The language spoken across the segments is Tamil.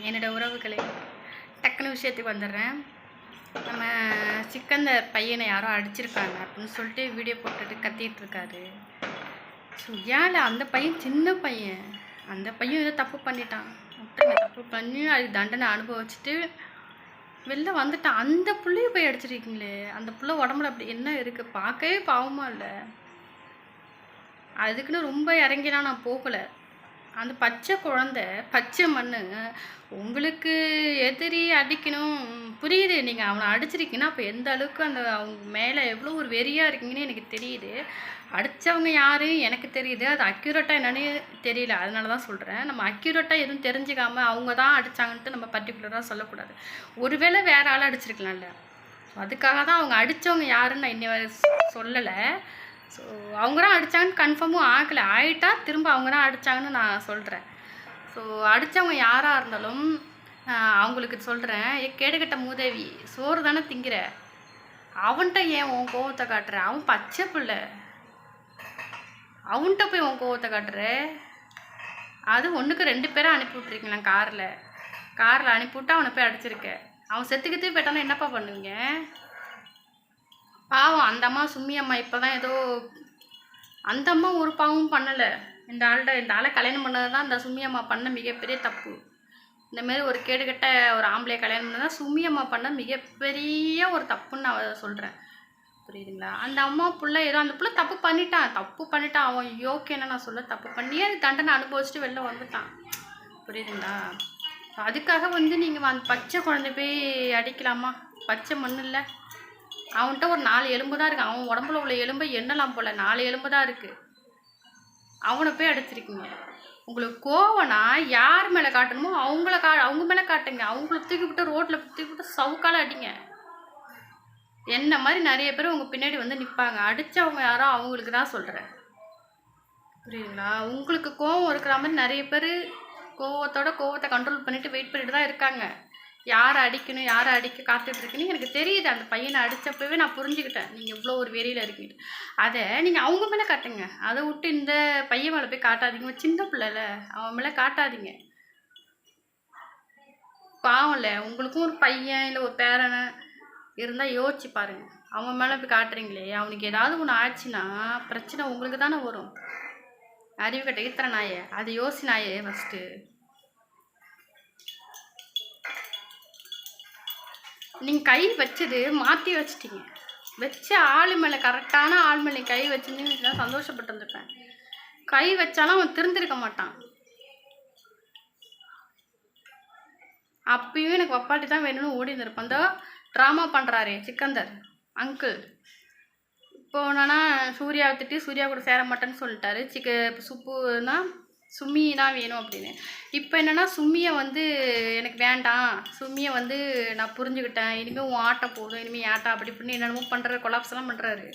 என்னோட உறவுகளே, டக்குன்னு விஷயத்துக்கு வந்துடுறேன். நம்ம சிக்கந்தர் பையனை யாரோ அடிச்சிருக்காங்க அப்படின்னு சொல்லிட்டு வீடியோ போட்டுட்டு கத்திட்டு இருக்காரு. ஸோ ஏன் அந்த பையன் சின்ன பையன், அந்த பையன் ஏதோ தப்பு பண்ணிட்டான், விட்டுருங்க. தப்பு பண்ணி அதுக்கு தண்டனை அனுபவிச்சுட்டு வெளில வந்துட்டான். அந்த புள்ளைய போய் அடிச்சிருக்கீங்களே, அந்த புள்ள உடம்புல அப்படி என்ன இருக்குது, பார்க்கவே பாவமாக இல்லை. அதுக்குன்னு ரொம்ப இறங்கிலாம் நான் போகலை. அந்த பச்சை குழந்தை, பச்சை மண், உங்களுக்கு எதிரி அடிக்கணும் புரியுது. நீங்கள் அவனை அடிச்சிருக்கீங்கன்னா அப்போ எந்த அளவுக்கு அந்த அவங்க மேலே எவ்வளோ ஒரு வெறியாக இருக்கீங்கன்னு எனக்கு தெரியுது. அடித்தவங்க யார் எனக்கு தெரியுது, அது அக்யூரேட்டாக என்னன்னு தெரியல. அதனால தான் சொல்கிறேன். நம்ம அக்யூரேட்டாக எதுவும் தெரிஞ்சுக்காமல் அவங்க தான் அடித்தாங்கன்ட்டு நம்ம பர்டிகுலராக சொல்லக்கூடாது. ஒருவேளை வேறு ஆள் அடிச்சிருக்கலாம்ல, அதுக்காக தான் அவங்க அடித்தவங்க யாருன்னு நான் இன்னி சொல்லலை. ஸோ அவங்க தான் அடித்தாங்கன்னு கன்ஃபார்மும் ஆகலை. ஆகிட்டா திரும்ப அவங்க தான் அடித்தாங்கன்னு நான் சொல்கிறேன். ஸோ அடித்தவங்க யாராக இருந்தாலும் அவங்களுக்கு சொல்கிறேன், கேடுகட்ட மூதேவி, சோறு தானே திங்கிற, அவன்கிட்ட ஏன் உன் கோவத்தை காட்டுற? அவன் பச்சை பிள்ளை, அவன்கிட்ட போய் உன் கோவத்தை காட்டுற. அது ஒன்றுக்கு 2 பேரை அனுப்பி விட்ருக்கீங்களா, காரில் அனுப்பிவிட்டு அவனை போய் அடிச்சிருக்க. அவன் செத்துக்கிட்டே போயிட்டானா என்னப்பா பண்ணுவீங்க? பாவம் அந்த அம்மா, சும்மி அம்மா. இப்போ தான் ஏதோ அந்த அம்மா ஒரு பாவமும் பண்ணலை. இந்த ஆளை கல்யாணம் பண்ணது தான் இந்த சும்மி அம்மா பண்ண மிகப்பெரிய தப்பு. இந்தமாரி ஒரு கேடுகட்ட ஒரு ஆம்பளை கல்யாணம் பண்ணது தான் சும்மி அம்மா பண்ண மிகப்பெரிய ஒரு தப்புன்னு நான் சொல்கிறேன். புரியுதுங்களா? அந்த அம்மா பிள்ளை ஏதோ அந்த பிள்ளை தப்பு பண்ணிட்டான். அவன் யோக்கியன்னு நான் சொல்ல, தப்பு பண்ணியே அது தண்டனை அனுபவிச்சுட்டு வெளில வந்துட்டான். புரியுதுங்களா? அதுக்காக நீங்கள் அந்த பச்சை குழந்தை போய் அடிக்கலாமா? பச்சை மண் இல்லை, அவன்கிட்ட ஒரு 4 எலும்பு தான் இருக்குது. அவன் உடம்புல உள்ள எலும்பை எண்ணலாம் போல், 4 எலும்பு தான் இருக்குது. அவனை போய் அடிச்சிருக்கீங்க. உங்களுக்கு கோவம்னா யார் மேலே காட்டணுமோ அவங்க மேலே காட்டுங்க. அவங்கள தூக்கி விட்டு ரோட்டில் தூக்கி விட்டு சவுக்கால அடிங்க. என்ன மாதிரி நிறைய பேர் உங்கள் பின்னாடி வந்து நிற்பாங்க. அடித்தவங்க யாரோ அவங்களுக்கு தான் சொல்கிறேன். புரியுதுங்களா? உங்களுக்கு கோவம் இருக்கிற மாதிரி நிறைய பேர் கோவத்தை கண்ட்ரோல் பண்ணிவிட்டு வெயிட் பண்ணிட்டு தான் இருக்காங்க. யாரை அடிக்கணும், யாரை அடிக்க காத்துட்ருக்குன்னு எனக்கு தெரியுது. அந்த பையனை அடித்தப்பவே நான் புரிஞ்சுக்கிட்டேன் நீங்கள் இவ்வளோ ஒரு வெறியில் இருக்கீங்க. அதை நீங்கள் அவங்க மேலே காட்டுங்க. அதை விட்டு இந்த பையன் மேலே போய் காட்டாதீங்க. சின்ன பிள்ளைல அவன் மேலே காட்டாதீங்க. பாவம் இல்லை, உங்களுக்கும் ஒரு பையன் இல்லை ஒரு பேரனை இருந்தால் யோசிச்சு பாருங்கள். அவன் மேலே போய் காட்டுறீங்களே, அவனுக்கு ஏதாவது ஒன்று ஆச்சுன்னா பிரச்சனை உங்களுக்கு தானே வரும். அறிவு கட்ட ஈத்திர நாயே, அது யோசி நாயே. ஃபஸ்ட்டு நீங்கள் கை வச்சது மாற்றி வச்சிட்டீங்க. வச்ச ஆள் மேலே, கரெக்டான ஆள் மேலே கை வச்சுன்னு சந்தோஷப்பட்டு இருந்திருப்பேன். கை வச்சாலும் அவன் திருந்திருக்க மாட்டான். அப்பயும் எனக்கு வப்பாட்டி தான் வேணும்னு ஓடி இருந்திருப்பான். அந்த ட்ராமா பண்ணுறாரே சிக்கந்தர் அங்கிள், இப்போ என்னன்னா சூர்யா விட்டுட்டு சூர்யா கூட சேர மாட்டேன்னு சொல்லிட்டாரு. சுப்புனா சும்மி தான் வேணும் அப்படின்னு. இப்போ என்னென்னா சும்மியை எனக்கு வேண்டாம், சும்மியை நான் புரிஞ்சுக்கிட்டேன், இனிமேல் உன் ஆட்டம் போதும், இனிமேல் ஆட்டம் அப்படி இப்படின்னு என்னென்னமோ பண்ணுற கொலாப்ஸ்லாம் பண்ணுறாரு.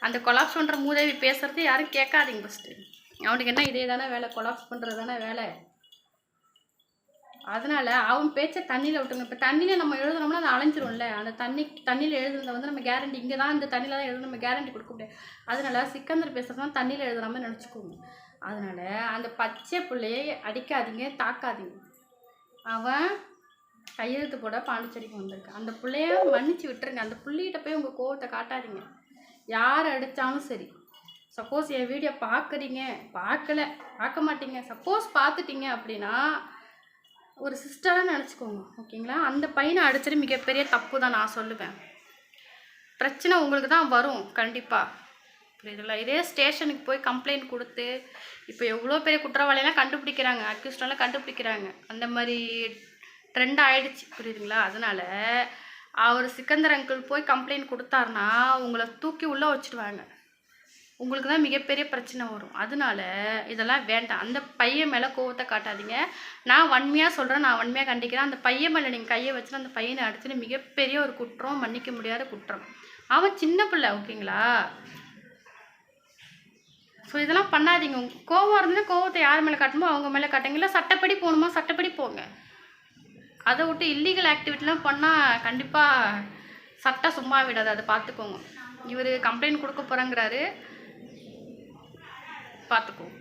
அந்த கொலாப்ஸ் பண்ணுற மூதேவி பேசுகிறது யாரும் கேட்காதீங்க. ஃபஸ்ட்டு அவனுக்கு என்ன இதே தானே வேலை, கொலாப்ஸ் பண்ணுறது தானே வேலை. அதனால் அவன் பேச்சை தண்ணியில் விட்டுங்க. இப்போ தண்ணியில் நம்ம எழுதுனோம்னா அது அலைஞ்சிரும்ல. அந்த தண்ணியில் எழுதுனதை நம்ம கேரண்டி, இங்கே தான் இந்த தண்ணியில் தான் எழுதுன, நம்ம கேரண்டி கொடுக்க முடியாது. அதனால் சிக்கந்தர் பேசுகிறதுலாம் தண்ணியில் எழுதுனாமல் நினச்சிக்கோங்க. அதனால் அந்த பச்சை பிள்ளையை அடிக்காதீங்க, தாக்காதீங்க. அவன் கையெழுத்து போட பாண்டிச்சேரிக்கு வந்திருக்கான். அந்த பிள்ளைய மன்னிச்சு விட்டுருங்க. அந்த பிள்ளைகிட்ட போய் உங்கள் கோவத்தை காட்டாதீங்க. யார் அடித்தாலும் சரி. சப்போஸ் என் வீடியோ பார்க்குறீங்க, பார்க்க மாட்டீங்க, சப்போஸ் பார்த்துட்டீங்க அப்படின்னா ஒரு சிஸ்டராக நினச்சிக்கோங்க. ஓகேங்களா? அந்த பையனை அடிச்சது மிகப்பெரிய தப்பு தான் நான் சொல்லுவேன். பிரச்சனை உங்களுக்கு தான் வரும் கண்டிப்பாக. புரியுதுல்ல? இதே ஸ்டேஷனுக்கு போய் கம்ப்ளைண்ட் கொடுத்து இப்போ எவ்வளோ பெரிய குற்றவாளியெல்லாம் கண்டுபிடிக்கிறாங்க, அக்யூஸ்டெல்லாம் கண்டுபிடிக்கிறாங்க. அந்த மாதிரி ட்ரெண்ட் ஆகிடுச்சு. புரியுதுங்களா? அதனால் அவர் சிக்கந்தர் அங்கிள் போய் கம்ப்ளைண்ட் கொடுத்தாருன்னா உங்களை தூக்கி உள்ளே வச்சுடுவாங்க. உங்களுக்கு தான் மிகப்பெரிய பிரச்சனை வரும். அதனால இதெல்லாம் வேண்டாம். அந்த பையன் மேலே கோவத்தை காட்டாதீங்க. நான் வன்மையாக சொல்கிறேன், நான் வன்மையாக கண்டிக்கிறேன். அந்த பையன் மேலே நீங்கள் கையை வச்சுட்டு அந்த பையனை அடிச்சுன்னு மிகப்பெரிய ஒரு குற்றம், மன்னிக்க முடியாத குற்றம். அவன் சின்ன பிள்ளை. ஓகேங்களா? ஸோ இதெல்லாம் பண்ணாதீங்க. கோவம் இருந்ததுன்னா கோவத்தை யார் மேலே காட்டணுமோ அவங்க மேலே காட்டுங்க. இல்லை சட்டப்படி போகணுமா சட்டப்படி போங்க. அதை விட்டு இல்லீகல் ஆக்டிவிட்டிலாம் பண்ணால் கண்டிப்பாக சட்டம் சும்மா விடாது. அதை பார்த்துக்கோங்க. இவர் கம்ப்ளைண்ட் கொடுக்க போகிறேங்கிறாரு, பார்த்துக்கோங்க.